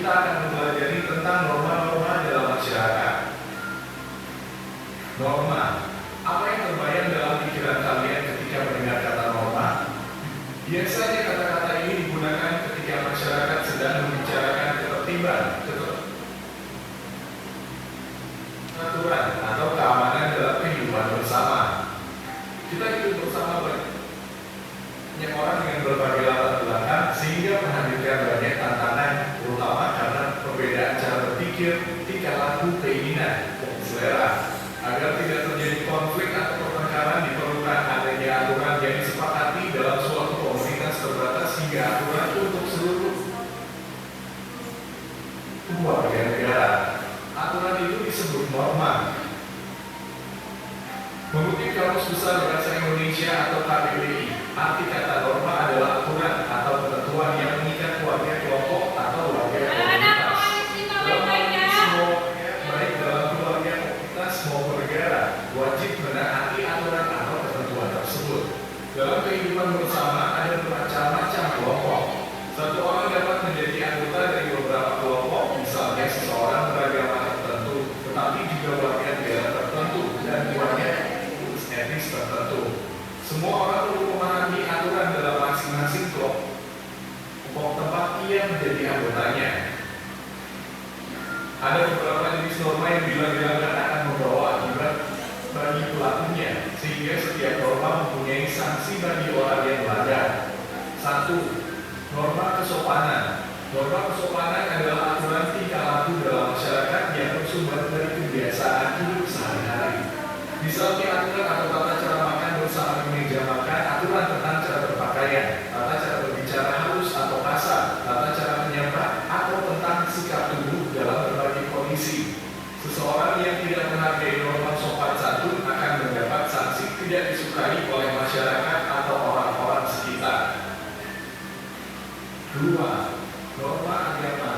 kita akan mempelajari tentang norma-norma dalam masyarakat. Norma. Apa yang terbayang dalam pikiran kalian ketika mendengar kata norma? Biasanya kata-kata ini digunakan ketika masyarakat sedang membicarakan ketertiban, aturan, atau keamanan dalam kehidupan bersama. Kita hidup bersama banyak orang dengan berbagai latar belakang sehingga menghadirkan banyak tantangan, terutama karena perbedaan cara berpikir, tingkah laku, keinginan, dan selera. Agar tidak terjadi konflik atau pertengkaran, diperlukan adanya aturan yang disepakati dalam suatu komunitas terbatas hingga aturan untuk seluruh warga negara. Aturan itu disebut norma. Mengutip Kamus Besar Bahasa Indonesia atau KBBI, arti kata norma adalah aturan atau ketentuan yang mengikat warga kelompok atau warga komunitas. Baik dalam keluarga, komunitas maupun negara, wajib menaati aturan atau ketentuan tersebut. Dalam kehidupan bersama ada bermacam-macam kelompok. Satu orang dapat menjadi anggota dari beberapa kelompok, misalnya seseorang beragama tertentu, tetapi juga warga negara tertentu dan warga etnis tertentu. Semua orang perlu memahami aturan dalam masing-masing kelompok tempat ia menjadi anggotanya. Ada beberapa jenis norma yang bila-bilakan akan membawa akibat bagi pelakunya, sehingga setiap norma mempunyai sanksi bagi orang yang melanggar. 1. Norma kesopanan. Norma kesopanan adalah aturan tingkah laku dalam masyarakat yang bersumber dari kebiasaan hidup sehari-hari. Misalnya aturan atau tata cara makan bersama di meja makan, aturan tentang cara berpakaian, tata cara berbicara halus atau kasar, tata cara menyapa, atau tentang sikap tubuh dalam berbagai kondisi. Seseorang yang tidak menghargai norma sopan santun akan mendapat sanksi tidak disukai oleh masyarakat atau orang-orang sekitar. 2. Norma agama.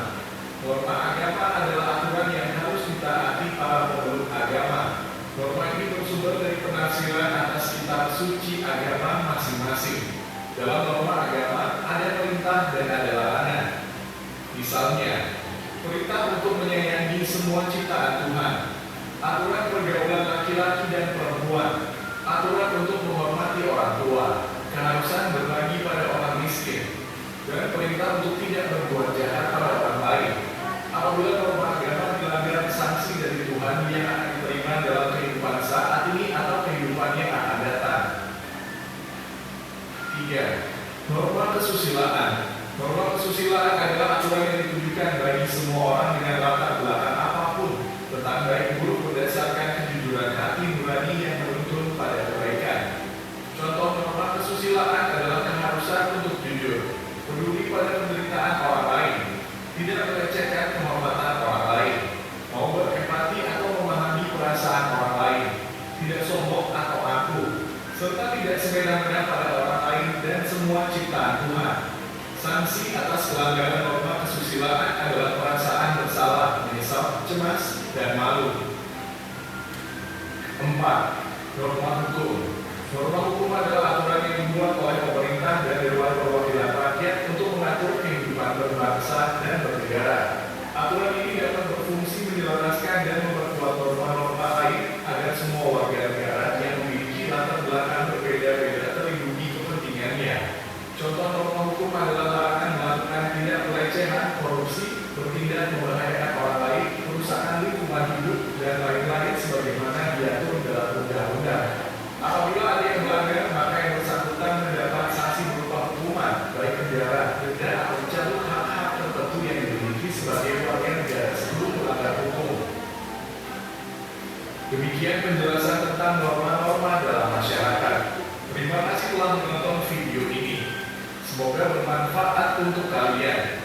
Norma agama adalah aturan yang harus ditaati para pemeluk agama. Norma ini bersumber dari penafsiran atas kitab suci agama masing-masing. Dalam norma agama ada perintah dan ada larangan. Misalnya, perintah untuk menyayangi semua ciptaan Tuhan, aturan pergaulan laki-laki dan perempuan, aturan untuk menghormati orang tua, keharusan berbagi pada orang miskin, dan perintah untuk tidak berbuat jahat pada orang lain. Apabila norma agama dilanggar, sanksi dari Tuhan yang akan diterima dalam kehidupan saat ini atau kehidupan yang akan datang. 3. Norma kesusilaan. Norma kesusilaan adalah aturan yang ditujukan bagi semua orang dengan latar belakang apapun tentang baik buruk berdasarkan kejujuran hati nurani yang menuntun pada kebaikan. Contoh norma kesusilaan adalah keharusan untuk jujur, peduli pada penderitaan orang lain, tidak melecehkan kehormatan orang lain, mau berempati atau memahami perasaan orang lain, tidak sombong atau angkuh, serta tidak semena-mena pada orang lain dan semua ciptaan Tuhan. Sanksi atas pelanggaran norma kesusilaan adalah perasaan bersalah, menyesal, cemas, dan malu. 4. Norma hukum. Norma hukum adalah aturan yang dibuat oleh pemerintah dan Dewan Perwakilan Rakyat untuk mengatur kehidupan berbangsa dan bernegara. Aturan ini dapat berfungsi menyelaraskan dan memperkuat norma-norma lain agar semua warga negara yang memiliki latar belakang berbeda-beda terlindungi kepentingannya. Contoh norma hukum adalah larangan melakukan tindak pelecehan, korupsi, bertindak membahayakan orang lain, kerusakan lingkungan hidup, dan lain-lain sebagaimana diatur dalam undang-undang. Apabila ada yang melanggar, maka yang bersangkutan mendapat sanksi berupa hukuman, baik penjara, denda, atau cabut hak-hak tertentu yang dimiliki sebagai warga negara sebelum melanggar hukum. Demikian penjelasan tentang norma-norma dalam masyarakat. Terima kasih telah menonton video ini. Semoga bermanfaat untuk kalian.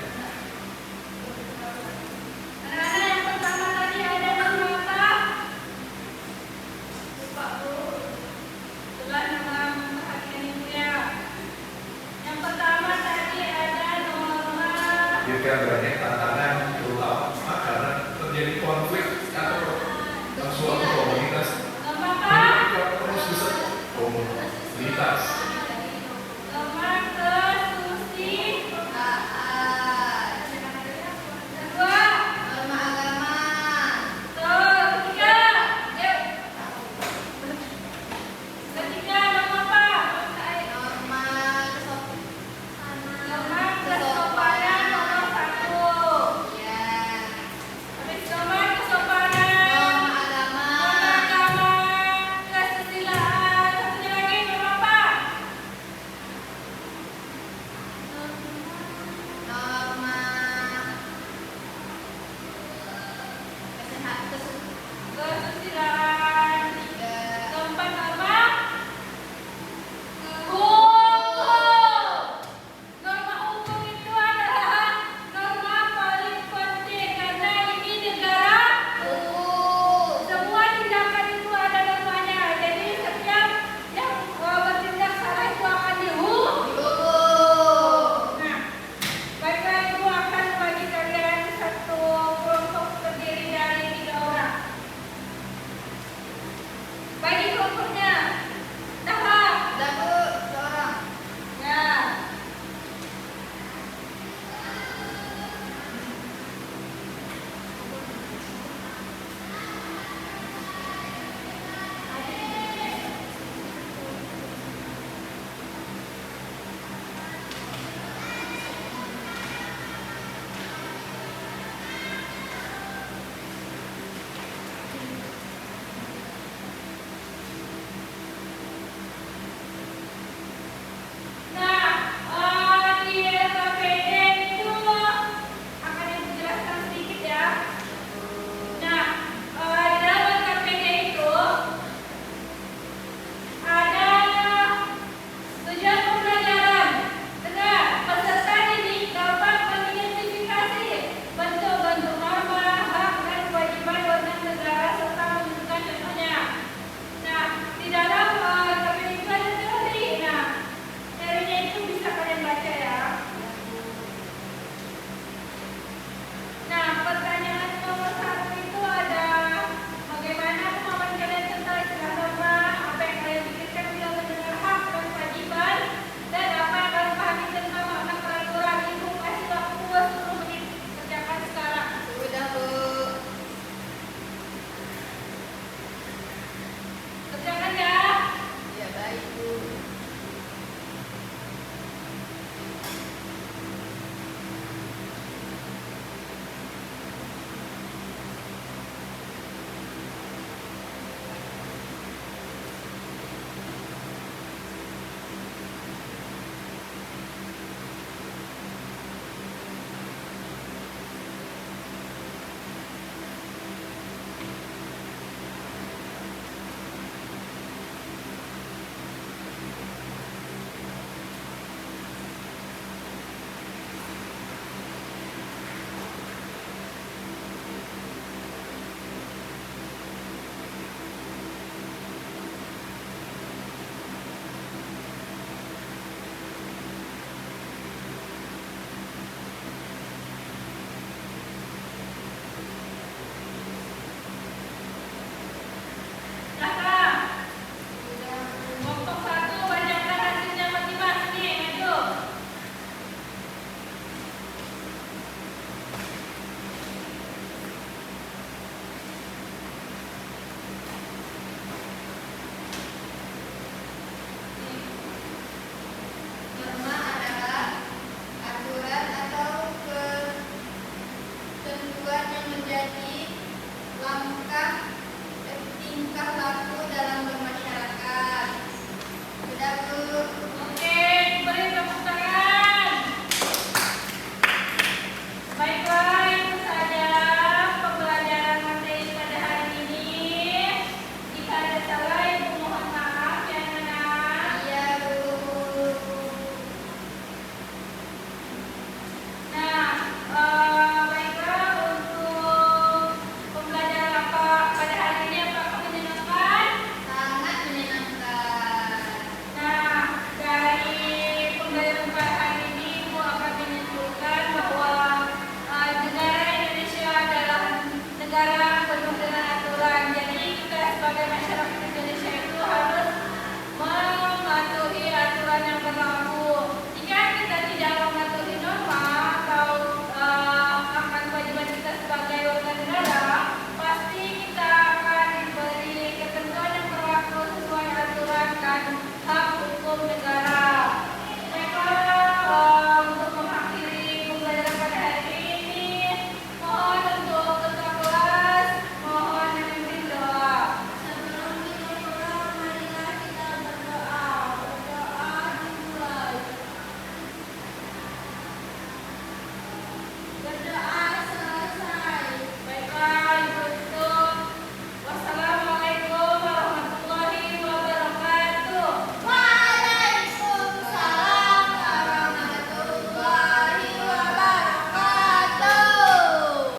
Banyak tantangan, terutama karena terjadi konflik atau suatu komunitas terus bisa komunitas. tingkah laku dalam bermasyarakat. Sudah, Bu. Oke, beri tepuk